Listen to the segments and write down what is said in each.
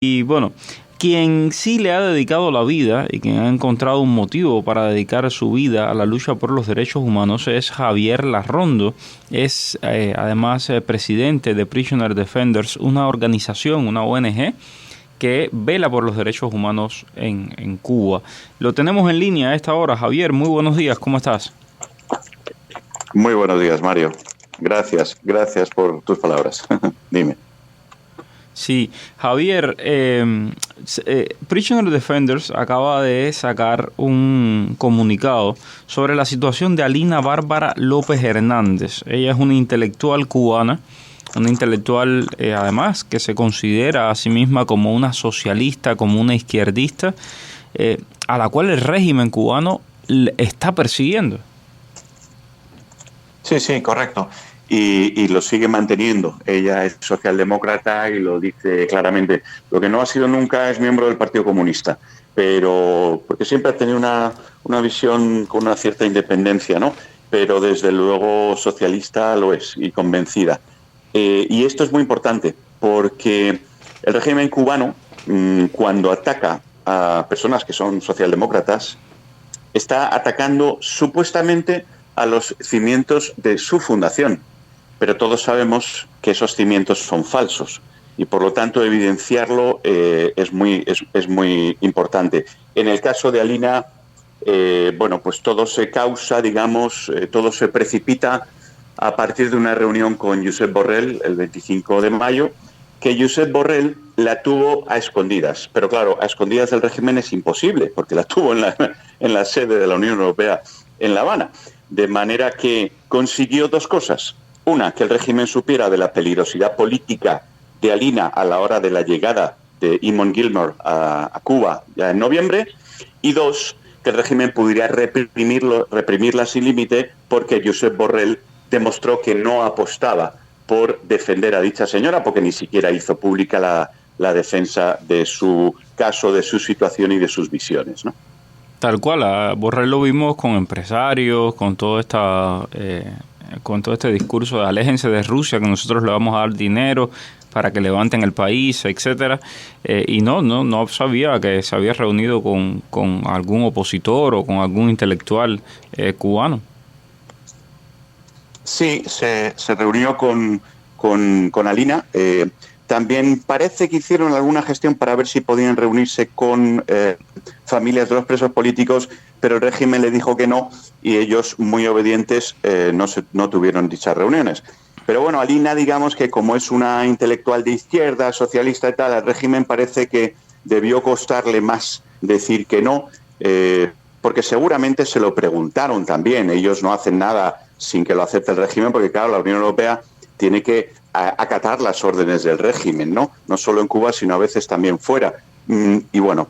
Y bueno, quien sí le ha dedicado la vida y quien ha encontrado un motivo para dedicar su vida a la lucha por los derechos humanos es Javier Larrondo. Es además presidente de Prisoner Defenders, una organización, una ONG que vela por los derechos humanos en Cuba. Lo tenemos en línea a esta hora. Javier, muy buenos días, ¿cómo estás? Muy buenos días, Mario. Gracias por tus palabras. Dime. Sí, Javier, Prisoner Defenders acaba de sacar un comunicado sobre la situación de Alina Bárbara López Hernández. Ella es una intelectual cubana, una intelectual además que se considera a sí misma como una socialista, como una izquierdista, a la cual el régimen cubano está persiguiendo. Sí, correcto. Y lo sigue manteniendo. Ella es socialdemócrata y lo dice claramente. Lo que no ha sido nunca es miembro del Partido Comunista, pero porque siempre ha tenido una visión con una cierta independencia, ¿no? Pero desde luego socialista lo es y convencida. Y esto es muy importante porque el régimen cubano, cuando ataca a personas que son socialdemócratas, está atacando supuestamente a los cimientos de su fundación. Pero todos sabemos que esos cimientos son falsos y, por lo tanto, evidenciarlo es muy importante. En el caso de Alina, pues todo se causa, todo se precipita a partir de una reunión con Josep Borrell el 25 de mayo, que Josep Borrell la tuvo a escondidas. Pero claro, a escondidas del régimen es imposible, porque la tuvo en la sede de la Unión Europea en La Habana. De manera que consiguió dos cosas. Una, que el régimen supiera de la peligrosidad política de Alina a la hora de la llegada de Eamon Gilmore a Cuba ya en noviembre. Y dos, que el régimen pudiera reprimirla sin límite porque Josep Borrell demostró que no apostaba por defender a dicha señora, porque ni siquiera hizo pública la defensa de su caso, de su situación y de sus visiones, ¿no? Tal cual, a Borrell lo vimos con empresarios, con todo este discurso de aléjense de Rusia, que nosotros le vamos a dar dinero para que levanten el país, etcétera, y no sabía que se había reunido con algún opositor o con algún intelectual cubano. Sí, se reunió con Alina. También parece que hicieron alguna gestión para ver si podían reunirse con familias de los presos políticos, pero el régimen le dijo que no y ellos, muy obedientes, no tuvieron dichas reuniones. Pero bueno, Alina, digamos que como es una intelectual de izquierda, socialista y tal, al régimen parece que debió costarle más decir que no, porque seguramente se lo preguntaron también. Ellos no hacen nada sin que lo acepte el régimen, porque claro, la Unión Europea tiene que acatar las órdenes del régimen, ¿no? No solo en Cuba, sino a veces también fuera. Y bueno,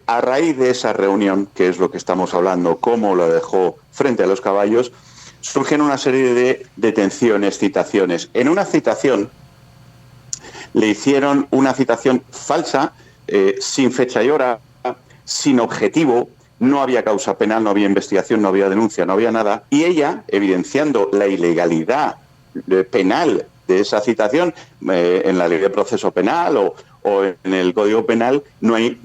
a raíz de esa reunión, que es lo que estamos hablando, cómo lo dejó frente a los caballos, surgen una serie de detenciones, citaciones. En una citación le hicieron una citación falsa, sin fecha y hora, sin objetivo. No había causa penal, no había investigación, no había denuncia, no había nada. Y ella, evidenciando la ilegalidad penal de esa citación, en la ley de proceso penal o en el Código Penal, no hay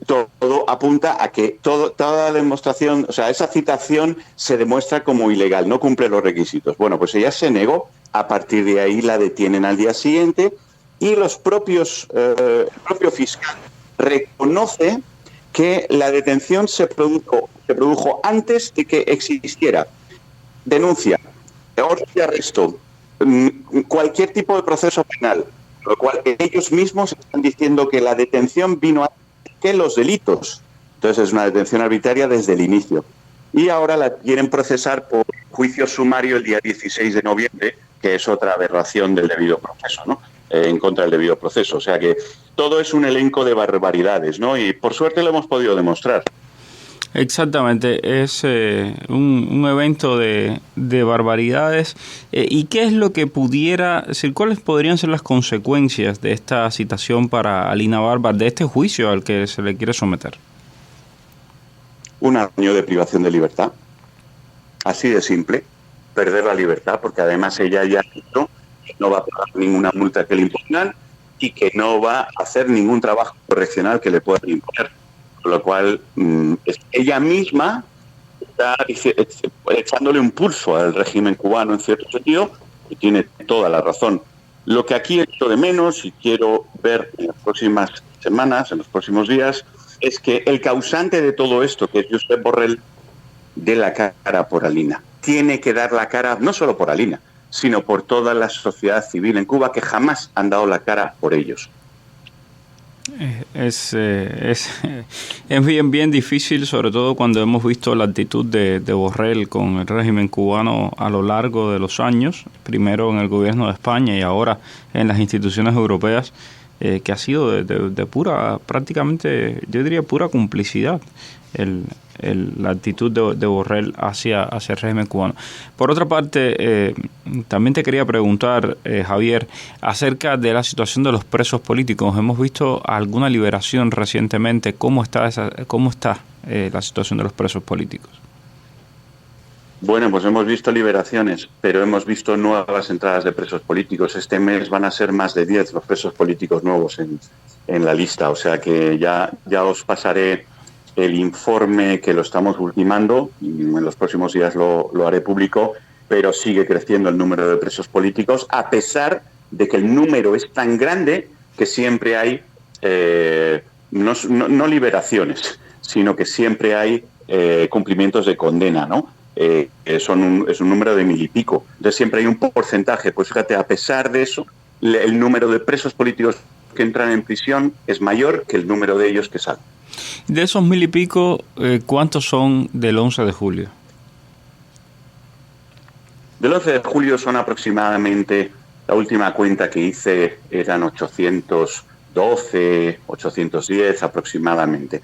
todo apunta a que toda la demostración, o sea, esa citación se demuestra como ilegal, no cumple los requisitos. Bueno, pues ella se negó, a partir de ahí la detienen al día siguiente y el propio fiscal reconoce que la detención se produjo antes de que existiera denuncia, orden de arresto, cualquier tipo de proceso penal, lo cual ellos mismos están diciendo que la detención vino antes que los delitos. Entonces es una detención arbitraria desde el inicio. Y ahora la quieren procesar por juicio sumario el día 16 de noviembre, que es otra aberración del debido proceso, ¿no? En contra del debido proceso. O sea que todo es un elenco de barbaridades, ¿no? Y por suerte lo hemos podido demostrar. Exactamente, es un evento de barbaridades. ¿Y qué es lo que cuáles podrían ser las consecuencias de esta citación para Alina Bárbara, de este juicio al que se le quiere someter? Un año de privación de libertad, así de simple, perder la libertad, porque además ella ya no va a pagar ninguna multa que le impongan, y que no va a hacer ningún trabajo correccional que le puedan imponer. Con lo cual, ella misma está echándole un pulso al régimen cubano en cierto sentido, y tiene toda la razón. Lo que aquí echo de menos y quiero ver en las próximas semanas, en los próximos días, es que el causante de todo esto, que es Josep Borrell, dé la cara por Alina. Tiene que dar la cara no solo por Alina, sino por toda la sociedad civil en Cuba, que jamás han dado la cara por ellos. Es bien difícil, sobre todo cuando hemos visto la actitud de Borrell con el régimen cubano a lo largo de los años, primero en el gobierno de España y ahora en las instituciones europeas, que ha sido de pura, prácticamente, yo diría pura complicidad la actitud de Borrell hacia el régimen cubano. Por otra parte, también te quería preguntar, Javier, acerca de la situación de los presos políticos. Hemos visto alguna liberación recientemente. ¿Cómo está la situación de los presos políticos? Bueno, pues hemos visto liberaciones, pero hemos visto nuevas entradas de presos políticos. Este mes van a ser más de 10 los presos políticos nuevos en la lista. O sea que ya os pasaré el informe, que lo estamos ultimando, y en los próximos días lo haré público, pero sigue creciendo el número de presos políticos, a pesar de que el número es tan grande que siempre hay, no liberaciones, sino que siempre hay cumplimientos de condena, ¿no? Es un número de 1000 y pico. Entonces siempre hay un porcentaje. Pues fíjate, a pesar de eso, el número de presos políticos que entran en prisión es mayor que el número de ellos que salen. De esos 1000 y pico, ¿cuántos son del 11 de julio? Del 11 de julio son aproximadamente, la última cuenta que hice eran 812, 810 aproximadamente.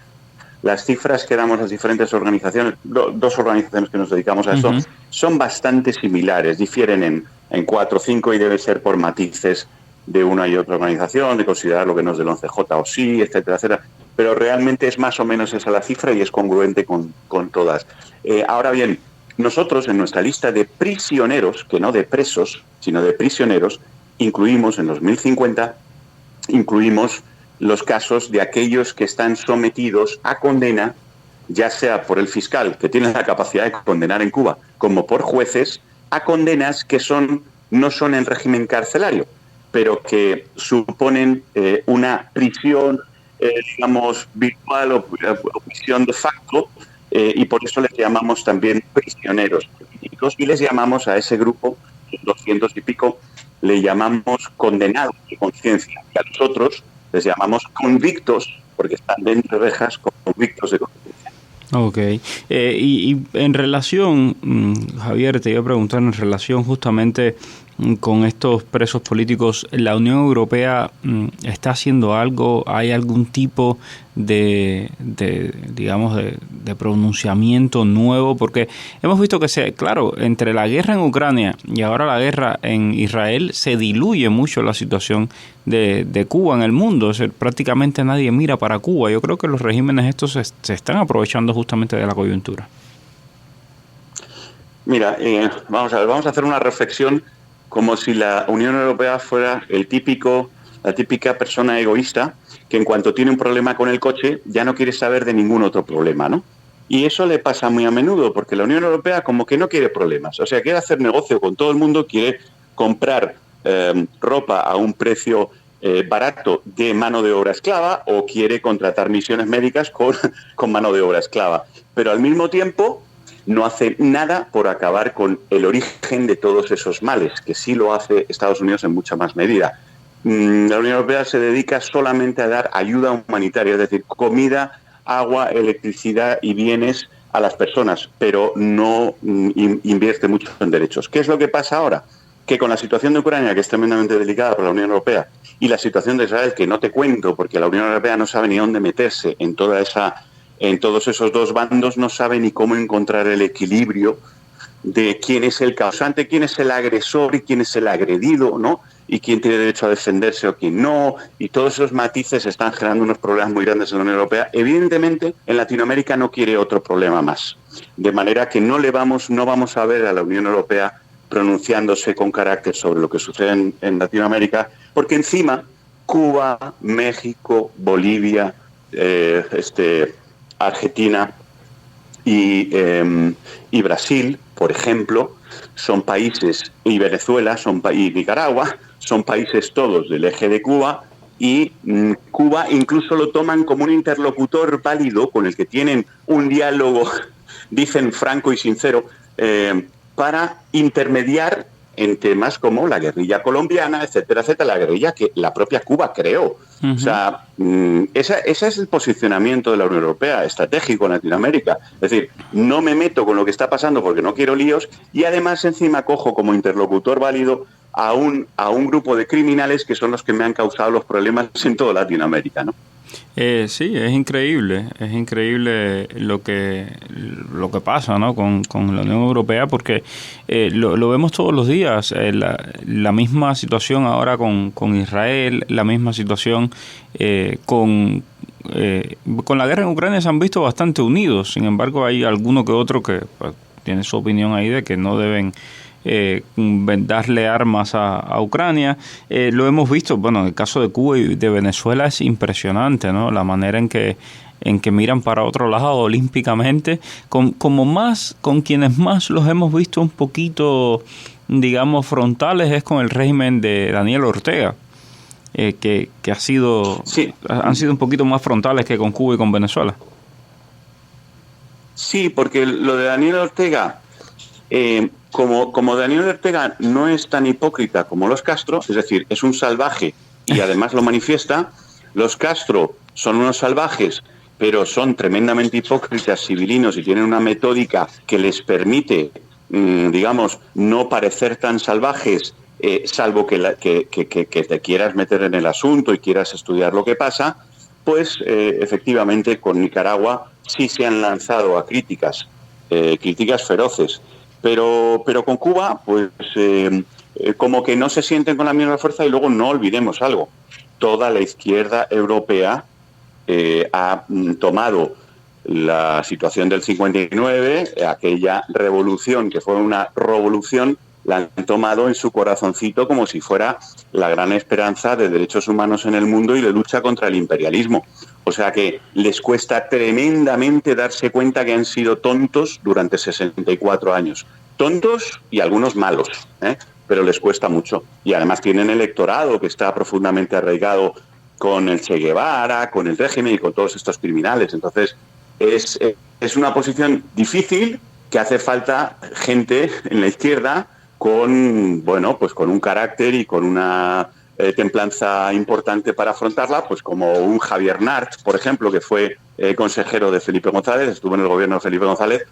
Las cifras que damos las diferentes organizaciones, dos organizaciones que nos dedicamos a eso, son bastante similares, difieren en 4 o 5 y debe ser por matices de una y otra organización, de considerar lo que no es del 11J o sí, etcétera, etcétera. Pero realmente es más o menos esa la cifra y es congruente con todas. Ahora bien, nosotros en nuestra lista de prisioneros, que no de presos, sino de prisioneros, incluimos en 2050, incluimos los casos de aquellos que están sometidos a condena, ya sea por el fiscal, que tiene la capacidad de condenar en Cuba, como por jueces, a condenas que no son en régimen carcelario, pero que suponen una prisión, digamos, virtual o prisión de facto, y por eso les llamamos también prisioneros políticos, y les llamamos a ese grupo, 200 y pico, le llamamos condenados de conciencia, y a los otros les llamamos convictos, porque están dentro de rejas, convictos de conciencia. Ok. Y en relación, Javier, te iba a preguntar en relación justamente con estos presos políticos, ¿la Unión Europea está haciendo algo? ¿Hay algún tipo de pronunciamiento nuevo? Porque hemos visto que claro, entre la guerra en Ucrania y ahora la guerra en Israel se diluye mucho la situación de Cuba en el mundo. O sea, prácticamente nadie mira para Cuba. Yo creo que los regímenes estos se están aprovechando justamente de la coyuntura. Mira, vamos a hacer una reflexión como si la Unión Europea fuera la típica persona egoísta que en cuanto tiene un problema con el coche ya no quiere saber de ningún otro problema, ¿no? Y eso le pasa muy a menudo porque la Unión Europea como que no quiere problemas, o sea, quiere hacer negocio con todo el mundo, quiere comprar ropa a un precio barato de mano de obra esclava o quiere contratar misiones médicas con mano de obra esclava, pero al mismo tiempo no hace nada por acabar con el origen de todos esos males, que sí lo hace Estados Unidos en mucha más medida. La Unión Europea se dedica solamente a dar ayuda humanitaria, es decir, comida, agua, electricidad y bienes a las personas, pero no invierte mucho en derechos. ¿Qué es lo que pasa ahora? Que con la situación de Ucrania, que es tremendamente delicada para la Unión Europea, y la situación de Israel, que no te cuento, porque la Unión Europea no sabe ni dónde meterse en todos esos dos bandos, no sabe ni cómo encontrar el equilibrio de quién es el causante, quién es el agresor y quién es el agredido, ¿no? Y quién tiene derecho a defenderse o quién no, y todos esos matices están generando unos problemas muy grandes en la Unión Europea. Evidentemente, en Latinoamérica no quiere otro problema más, de manera que no vamos a ver a la Unión Europea pronunciándose con carácter sobre lo que sucede en Latinoamérica, porque encima Cuba, México, Bolivia, Argentina y Brasil, por ejemplo, son países, y Venezuela, y Nicaragua, son países todos del eje de Cuba, y Cuba incluso lo toman como un interlocutor válido con el que tienen un diálogo, dicen franco y sincero, para intermediar en temas como la guerrilla colombiana, etcétera, etcétera, la guerrilla que la propia Cuba creó. Uh-huh. O sea, ese es el posicionamiento de la Unión Europea, estratégico en Latinoamérica. Es decir, no me meto con lo que está pasando porque no quiero líos, y además encima cojo como interlocutor válido a un grupo de criminales que son los que me han causado los problemas en toda Latinoamérica, ¿no? Sí, es increíble lo que pasa, ¿no? con la Unión Europea, porque lo vemos todos los días, la misma situación ahora con Israel, la misma situación con la guerra en Ucrania. Se han visto bastante unidos, sin embargo hay alguno que otro que pues, tiene su opinión ahí de que no deben darle armas a Ucrania. Lo hemos visto, bueno, en el caso de Cuba y de Venezuela es impresionante, ¿no? La manera en que miran para otro lado olímpicamente, con quienes más los hemos visto un poquito, digamos, frontales es con el régimen de Daniel Ortega, que han sido un poquito más frontales que con Cuba y con Venezuela. Sí, porque lo de Daniel Ortega, como Daniel Ortega no es tan hipócrita como los Castro, es decir, es un salvaje y además lo manifiesta, los Castro son unos salvajes, pero son tremendamente hipócritas, civilinos, y tienen una metódica que les permite, digamos, no parecer tan salvajes, salvo que te quieras meter en el asunto y quieras estudiar lo que pasa. Pues efectivamente con Nicaragua sí se han lanzado a críticas feroces. Pero con Cuba, pues como que no se sienten con la misma fuerza. Y luego no olvidemos algo: toda la izquierda europea ha tomado la situación del 59, aquella revolución que fue una revolución, la han tomado en su corazoncito como si fuera la gran esperanza de derechos humanos en el mundo y de lucha contra el imperialismo. O sea que les cuesta tremendamente darse cuenta que han sido tontos durante 64 años. Tontos y algunos malos, pero les cuesta mucho. Y además tienen electorado que está profundamente arraigado con el Che Guevara, con el régimen y con todos estos criminales. Entonces es una posición difícil, que hace falta gente en la izquierda con un carácter y con una templanza importante para afrontarla, pues como un Javier Nart, por ejemplo, que fue consejero de Felipe González, estuvo en el gobierno de Felipe González,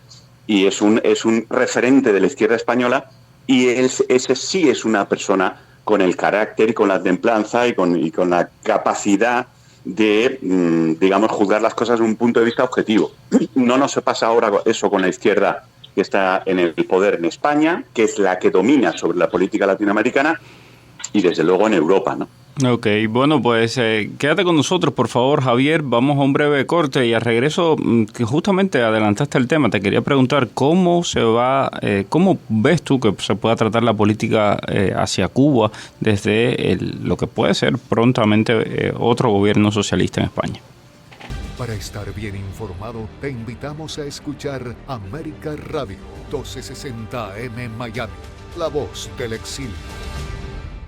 y es un referente de la izquierda española, y ese sí es una persona con el carácter y con la templanza y con la capacidad de, digamos, juzgar las cosas desde un punto de vista objetivo. No nos pasa ahora eso con la izquierda que está en el poder en España, que es la que domina sobre la política latinoamericana, y desde luego en Europa, ¿no? Ok, bueno, pues quédate con nosotros, por favor, Javier. Vamos a un breve corte y al regreso, que justamente adelantaste el tema, te quería preguntar cómo ves tú que se pueda tratar la política hacia Cuba desde lo que puede ser prontamente otro gobierno socialista en España. Para estar bien informado, te invitamos a escuchar América Radio 1260 AM Miami, la voz del exilio.